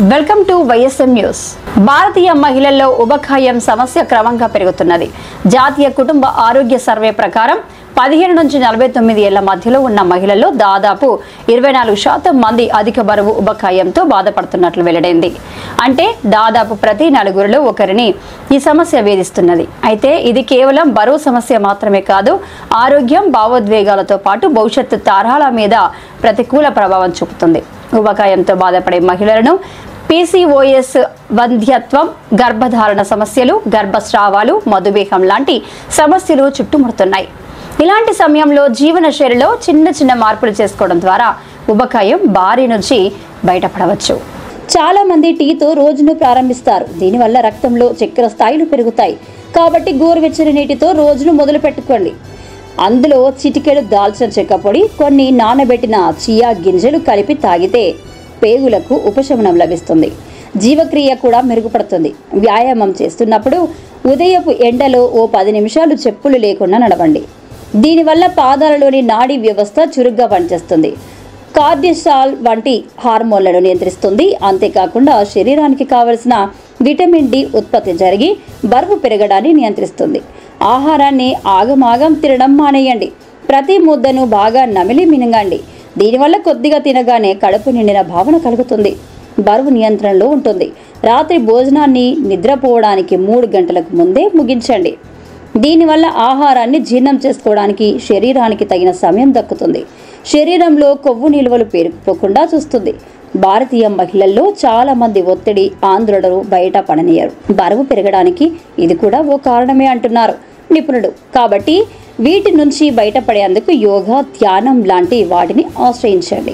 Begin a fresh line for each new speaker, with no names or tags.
Welcome to YSM news. భారతీయ మహిళల్లో ఉబకాయం సమస్య క్రమంగా పెరుగుతున్నది. జాతీయ కుటుంబ ఆరోగ్య సర్వే ప్రకారం 15 నుంచి 49 ఏళ్ల మధ్యలో ఉన్న మహిళల్లో దాదాపు 24% మంది అధిక బరువు ఉబకాయంతో బాధపడుతున్నట్లు వెల్లడైంది. అంటే దాదాపు ప్రతి 4గురిలో ఒకరిని ఈ సమస్య వేధిస్తున్నది. అయితే ఇది కేవలం బరువు సమస్య మాత్రమే కాదు, ఆరోగ్యం, భావోద్వేగాలతో పాటు భవిష్యత్తు తరాల మీద ప్రతికూల ప్రభావం చూపుతుంది. ఉబకాయంతో బాధపడే మహిళలను పీసీఓఎస్, వంధ్యత్వం, గర్భధారణ సమస్యలు, గర్భస్రావాలు, మధుమేహం లాంటి సమస్యలు చుట్టుముడుతున్నాయి. ఇలాంటి సమయంలో జీవనశైలిలో చిన్న మార్పులు చేసుకోవడం ద్వారా ఉబకాయం బారి నుంచి బయటపడవచ్చు. చాలా మంది టీతో రోజును ప్రారంభిస్తారు. దీనివల్ల రక్తంలో చక్కెర స్థాయిలు పెరుగుతాయి. కాబట్టి గోరువెచ్చని నీటితో రోజును మొదలు పెట్టుకోండి. అందులో చిటికెడు దాల్చిన చెక్క పొడి, కొన్ని నానబెట్టిన చియా గింజలు కలిపి తాగితే పేగులకు ఉపశమనం లభిస్తుంది. జీవక్రియ కూడా మెరుగుపడుతుంది. వ్యాయామం చేస్తున్నప్పుడు ఉదయపు ఎండలో ఓ 10 నిమిషాలు చెప్పులు లేకుండా నడవండి. దీనివల్ల పాదాలలోని నాడీ వ్యవస్థ చురుగ్గా పనిచేస్తుంది. కార్డిసాల్ వంటి హార్మోన్లను నియంత్రిస్తుంది. అంతేకాకుండా శరీరానికి కావలసిన విటమిన్ డి ఉత్పత్తి జరిగి బరువు పెరగడాన్ని నియంత్రిస్తుంది. ఆహారాన్ని ఆగమాగం తినడం మానేయండి. ప్రతి ముద్దను బాగా నమిలి మినగండి. దీనివల్ల కొద్దిగా తినగానే కడుపు నిండిన భావన కలుగుతుంది. బరువు నియంత్రణలో ఉంటుంది. రాత్రి భోజనాన్ని నిద్రపోవడానికి 3 గంటలకు ముందే ముగించండి. దీనివల్ల ఆహారాన్ని జీర్ణం చేసుకోవడానికి శరీరానికి తగిన సమయం దక్కుతుంది. శరీరంలో కొవ్వు నిల్వలు పేరుకుపోకుండా చూస్తుంది. భారతీయ మహిళల్లో చాలా మంది ఒత్తిడి, ఆందోళనలు బయట పడనీయరు. బరువు పెరగడానికి ఇది కూడా ఓ కారణమే అంటున్నారు నిపుణులు. కాబట్టి వీటి నుంచి బయటపడేందుకు యోగా, ధ్యానం లాంటి వాటిని ఆశ్రయించండి.